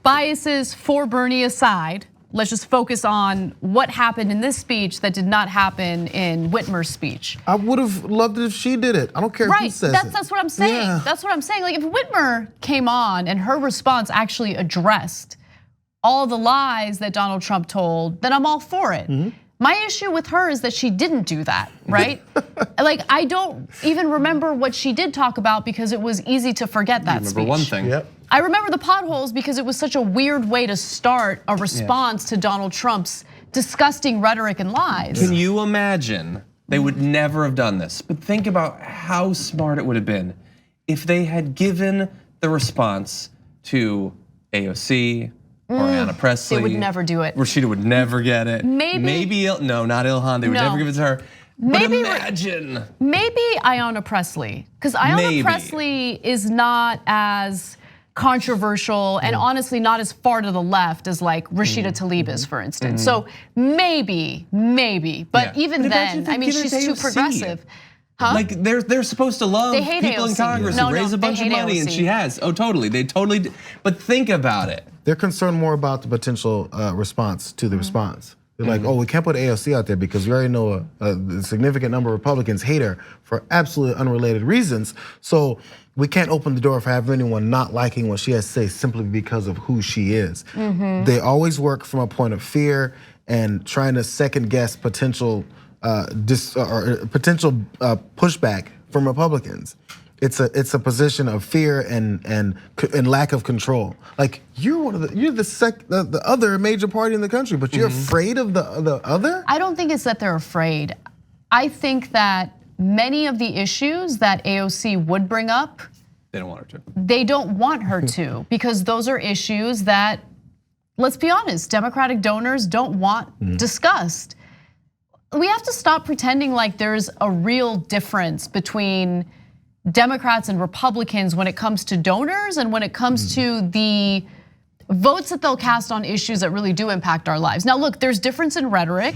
biases for Bernie aside, let's just focus on what happened in this speech that did not happen in Whitmer's speech. I would have loved it if she did it. I don't care who says it. That's what I'm saying. Yeah. That's what I'm saying. Like if Whitmer came on and her response actually addressed all the lies that Donald Trump told, then I'm all for it. My issue with her is that she didn't do that, right? Like I don't even remember what she did talk about because it was easy to forget that speech. Remember one thing. Yep. I remember the potholes because it was such a weird way to start a response to Donald Trump's disgusting rhetoric and lies. Can you imagine? They would never have done this, but think about how smart it would have been if they had given the response to AOC or Anna Presley. They would never do it. Rashida would never get it. Maybe no, not Ilhan. They would never give it to her. Maybe, but imagine. Maybe Ayanna Presley, because Ayanna Presley is not as controversial and honestly not as far to the left as like Rashida Tlaib is, for instance. So maybe, but even then, I mean, she's too progressive. Huh? Like they're supposed to love people AOC. in Congress and raise a bunch of money, and she has. Oh, totally. They totally did. But think about it. They're concerned more about the potential response to the response. They're like, oh, we can't put AOC out there because we already know a significant number of Republicans hate her for absolutely unrelated reasons. So we can't open the door for having anyone not liking what she has to say simply because of who she is. They always work from a point of fear and trying to second guess potential pushback from Republicans. It's a position of fear and lack of control. Like you're the other major party in the country, but you're afraid of the other? I don't think it's that they're afraid. I think that many of the issues that AOC would bring up, they don't want her to. They don't want her to because those are issues that, let's be honest, Democratic donors don't want discussed. We have to stop pretending like there's a real difference between Democrats and Republicans when it comes to donors and when it comes to the votes that they'll cast on issues that really do impact our lives. Now look, there's difference in rhetoric.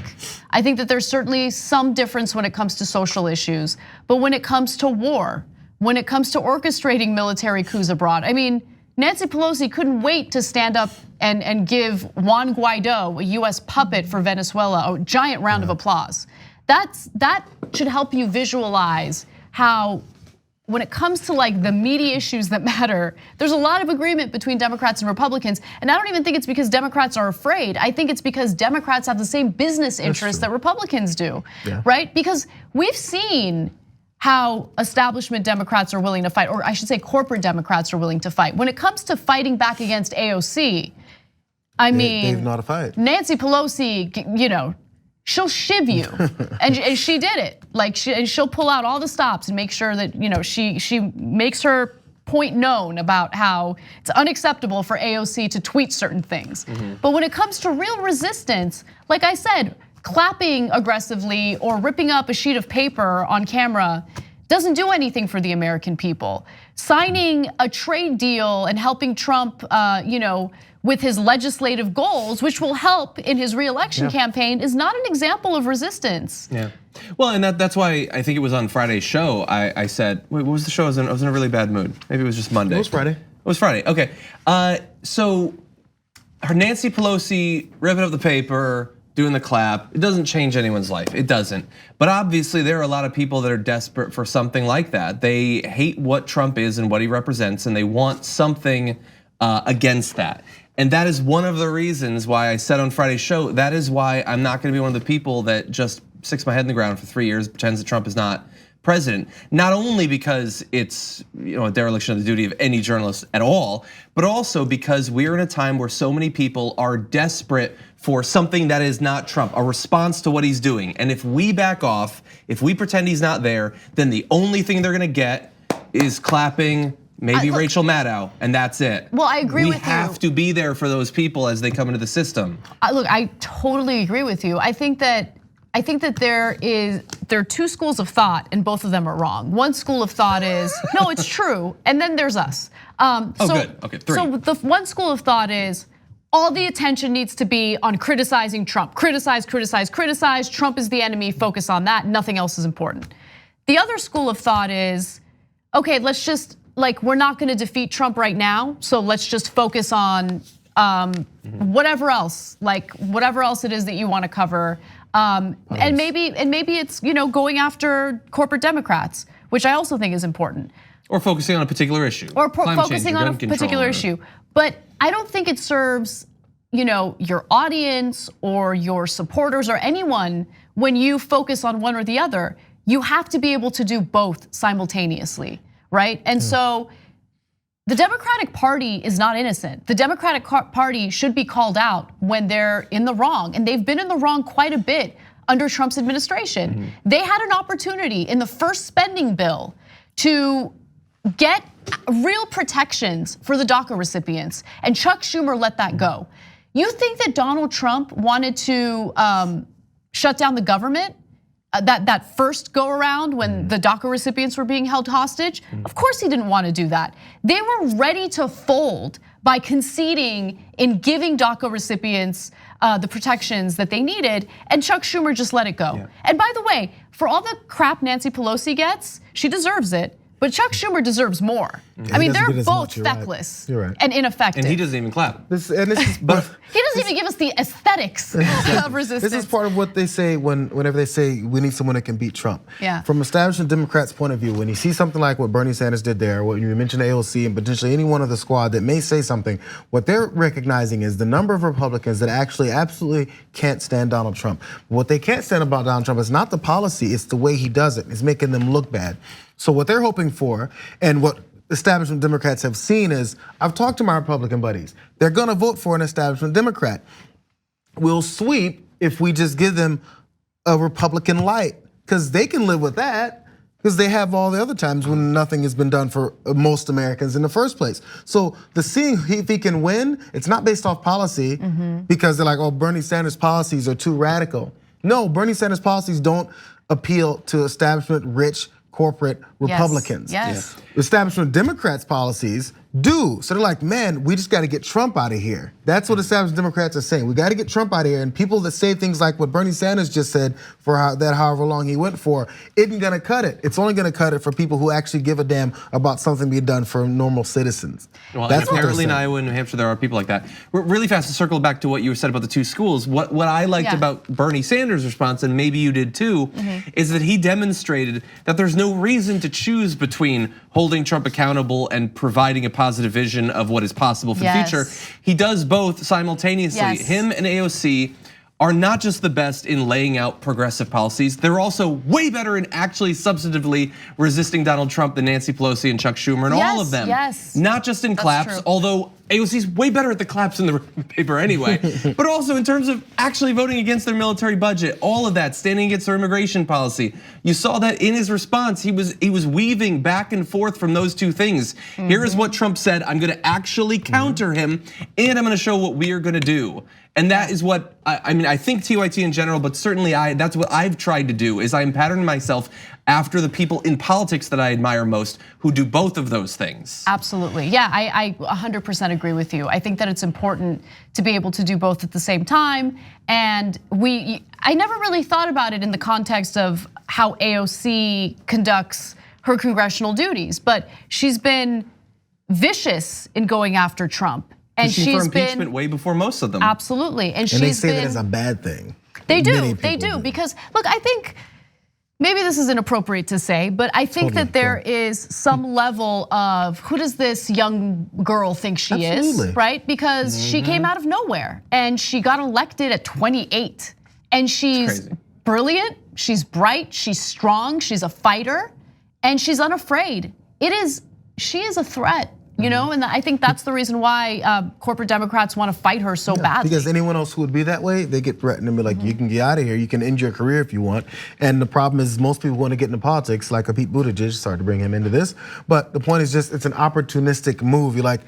I think that there's certainly some difference when it comes to social issues, but when it comes to war, when it comes to orchestrating military coups abroad, I mean, Nancy Pelosi couldn't wait to stand up and give Juan Guaido, a US puppet for Venezuela, a giant round of applause. That should help you visualize how when it comes to like the meaty issues that matter, there's a lot of agreement between Democrats and Republicans. And I don't even think it's because Democrats are afraid. I think it's because Democrats have the same business interests that Republicans do, right? Because we've seen how establishment Democrats are willing to fight, or I should say corporate Democrats are willing to fight. When it comes to fighting back against AOC, I mean, they've not a fight. Nancy Pelosi, she'll shiv you, and she did it. Like she'll pull out all the stops and make sure that she makes her point known about how it's unacceptable for AOC to tweet certain things. But when it comes to real resistance, like I said, clapping aggressively or ripping up a sheet of paper on camera doesn't do anything for the American people. Signing a trade deal and helping Trump, with his legislative goals, which will help in his re-election campaign, is not an example of resistance. Yeah, well, and that's why I think it was on Friday's show. I said, wait, what was the show? I was in a really bad mood. Maybe it was just Monday. It was Friday. It was Friday. Okay, so her Nancy Pelosi ripping up the paper, doing the clap. It doesn't change anyone's life. It doesn't. But obviously, there are a lot of people that are desperate for something like that. They hate what Trump is and what he represents, and they want something against that. And that is one of the reasons why I said on Friday's show, that is why I'm not gonna be one of the people that just sticks my head in the ground for 3 years, pretends that Trump is not president. Not only because it's a dereliction of the duty of any journalist at all, but also because we're in a time where so many people are desperate for something that is not Trump, a response to what he's doing. And if we back off, if we pretend he's not there, then the only thing they're gonna get is clapping, maybe Rachel Maddow, and that's it. Well, I agree with you. We have to be there for those people as they come into the system. Look, I totally agree with you. I think that there are two schools of thought, and both of them are wrong. One school of thought is, no, it's true, and then there's us. Good, okay, three. So the one school of thought is, all the attention needs to be on criticizing Trump. Criticize. Trump is the enemy, focus on that, nothing else is important. The other school of thought is, okay, let's just, we're not gonna defeat Trump right now, so let's just focus on whatever else, whatever else it is that you want to cover. And maybe it's going after corporate Democrats, which I also think is important. Or focusing on a particular issue. Or focusing on a particular issue. But I don't think it serves your audience or your supporters or anyone when you focus on one or the other. You have to be able to do both simultaneously, right? And so the Democratic Party is not innocent. The Democratic Party should be called out when they're in the wrong, and they've been in the wrong quite a bit under Trump's administration. They had an opportunity in the first spending bill to get real protections for the DACA recipients, and Chuck Schumer let that go. You think that Donald Trump wanted to shut down the government? That first go around when the DACA recipients were being held hostage? Of course he didn't want to do that. They were ready to fold by conceding in giving DACA recipients the protections that they needed, and Chuck Schumer just let it go. Yeah. And by the way, for all the crap Nancy Pelosi gets, she deserves it. But Chuck Schumer deserves more. I mean, they're both feckless and ineffective. And he doesn't even clap. He doesn't even give us the aesthetics of resistance. This is part of what they say whenever they say we need someone that can beat Trump. Yeah. From establishment Democrats' point of view, when you see something like what Bernie Sanders did there, what you mentioned AOC and potentially any one of the squad that may say something, what they're recognizing is the number of Republicans that actually absolutely can't stand Donald Trump. What they can't stand about Donald Trump is not the policy, it's the way he does it. It's making them look bad. So what they're hoping for, and what establishment Democrats have seen is, I've talked to my Republican buddies, they're gonna vote for an establishment Democrat. We'll sweep if we just give them a Republican light, because they can live with that, because they have all the other times when nothing has been done for most Americans in the first place. So the seeing if he can win, it's not based off policy, because they're like, oh, Bernie Sanders' policies are too radical. No, Bernie Sanders' policies don't appeal to establishment rich corporate Republicans. Yes. Establishment Democrats' policies do. So they're like, man, we just got to get Trump out of here. That's what establishment Democrats are saying. We got to get Trump out of here. And people that say things like what Bernie Sanders just said for however long he went for, isn't gonna cut it. It's only gonna cut it for people who actually give a damn about something being done for normal citizens. Well, that's apparently in Iowa and New Hampshire, there are people like that. Really fast to circle back to what you said about the two schools. What I liked about Bernie Sanders' response, and maybe you did too, is that he demonstrated that there's no reason to choose between holding Trump accountable and providing a positive vision of what is possible for the future. He does both simultaneously. Him and AOC are not just the best in laying out progressive policies, they're also way better in actually substantively resisting Donald Trump than Nancy Pelosi and Chuck Schumer and all of them. Not just in claps, although AOC's way better at the claps in the paper anyway, but also in terms of actually voting against their military budget, all of that, standing against their immigration policy. You saw that in his response, he was weaving back and forth from those two things. Here is what Trump said, I'm gonna actually counter him, and I'm gonna show what we are gonna do. And that is what, I mean, I think TYT in general, but certainly that's what I've tried to do, is I'm patterning myself after the people in politics that I admire most who do both of those things. Absolutely, yeah, I 100% agree with you. I think that it's important to be able to do both at the same time. And I never really thought about it in the context of how AOC conducts her congressional duties, but she's been vicious in going after Trump. And she's for impeachment way before most of them. Absolutely, and they say that as a bad thing. They do, because look, I think maybe this is inappropriate to say, but I think that there is some level of who does this young girl think she is, right? Because she came out of nowhere and she got elected at 28, and she's brilliant, she's bright, she's strong, she's a fighter, and she's unafraid. She is a threat. And I think that's the reason why corporate Democrats want to fight her so badly. Because anyone else who would be that way, they get threatened and be like, you can get out of here, you can end your career if you want. And the problem is most people want to get into politics, like a Pete Buttigieg, sorry to bring him into this, but the point is just, it's an opportunistic move. You're like,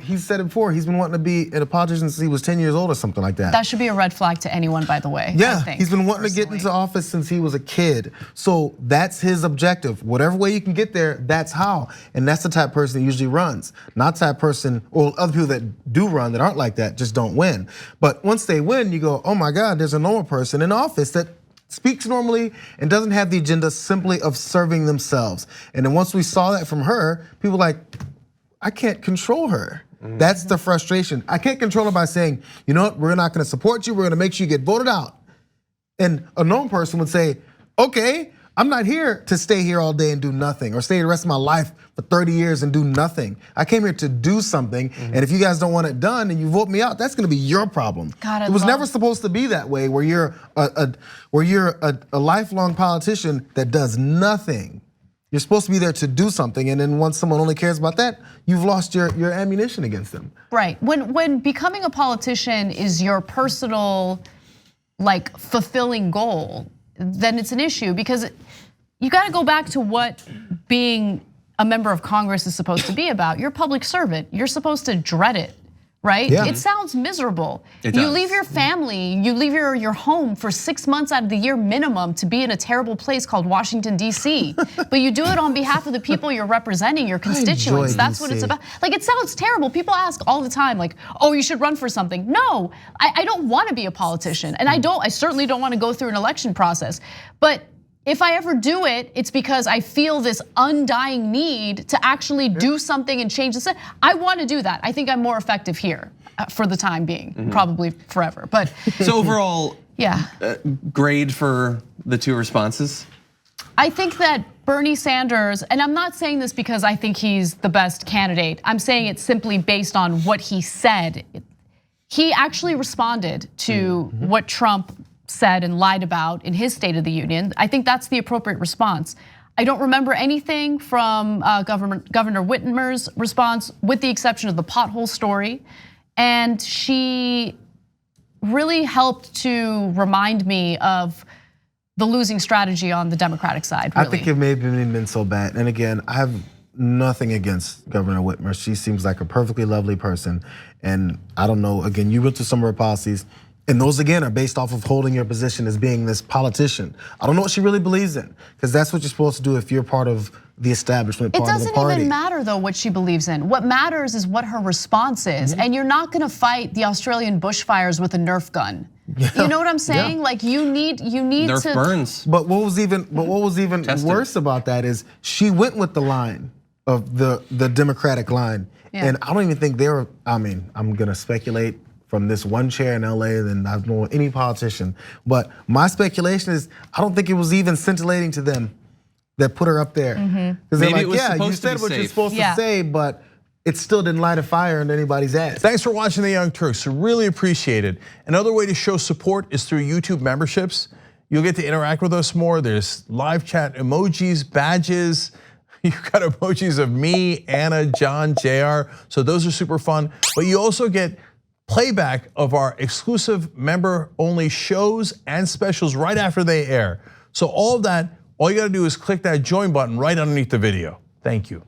he said it before, he's been wanting to be a politician since he was 10 years old or something like that. That should be a red flag to anyone, by the way. Yeah, he's been wanting to get into office since he was a kid. So that's his objective. Whatever way you can get there, that's how. And that's the type of person that usually runs. Not the type of person, or other people that do run that aren't like that just don't win. But once they win, you go, oh my God, there's a normal person in office that speaks normally and doesn't have the agenda simply of serving themselves. And then once we saw that from her, people were like, I can't control her. That's the frustration. I can't control it by saying, you know what, we're not gonna support you, we're gonna make sure you get voted out. And a known person would say, okay, I'm not here to stay here all day and do nothing, or stay the rest of my life for 30 years and do nothing. I came here to do something, and if you guys don't want it done and you vote me out, that's gonna be your problem. God, it was never supposed to be that way, where you're a lifelong politician that does nothing. You're supposed to be there to do something, and then once someone only cares about that, you've lost your ammunition against them. Right, when becoming a politician is your personal, like, fulfilling goal, then it's an issue, because you gotta go back to what being a member of Congress is supposed to be about. You're a public servant, you're supposed to dread it, right? Yeah. It sounds miserable. It You does. leave your family, you leave your home for 6 months out of the year minimum to be in a terrible place called Washington, D.C. But you do it on behalf of the people you're representing, your constituents. That's what it's DC. about. Like, it sounds terrible. People ask all the time, like, oh, you should run for something. No, I don't wanna be a politician, and I certainly don't wanna go through an election process. But if I ever do it, it's because I feel this undying need to actually do something and change the system. I want to do that. I think I'm more effective here for the time being, probably forever. But So overall, yeah, grade for the two responses? I think that Bernie Sanders, and I'm not saying this because I think he's the best candidate. I'm saying it simply based on what he said. He actually responded to what Trump said and lied about in his State of the Union. I think that's the appropriate response. I don't remember anything from Governor Whitmer's response, with the exception of the pothole story. And she really helped to remind me of the losing strategy on the Democratic side, really. I think it may have been so bad. And again, I have nothing against Governor Whitmer. She seems like a perfectly lovely person. And I don't know, again, you went through some of her policies, and those again are based off of holding your position as being this politician. I don't know what she really believes in, because that's what you're supposed to do if you're part of the establishment, part of the party. It doesn't even matter though what she believes in. What matters is what her response is. And you're not gonna fight the Australian bushfires with a Nerf gun. You know what I'm saying? Like, you need Nerf to burns. But what was even worse about that is she went with the line of the Democratic line. Yeah. And I don't even think they were, I mean, I'm gonna speculate from this one chair in LA than I don't know any politician. But my speculation is, I don't think it was even scintillating to them that put her up there. Because they're Maybe like, it was yeah, you supposed to said be what you're safe. supposed to say, but it still didn't light a fire under anybody's ass. Thanks for watching the Young Turks, really appreciate it. Another way to show support is through YouTube memberships. You'll get to interact with us more. There's live chat emojis, badges. You've got emojis of me, Anna, John, Jayar. So those are super fun. But you also get playback of our exclusive member-only shows and specials right after they air. So all of that, all you gotta do is click that join button right underneath the video. Thank you.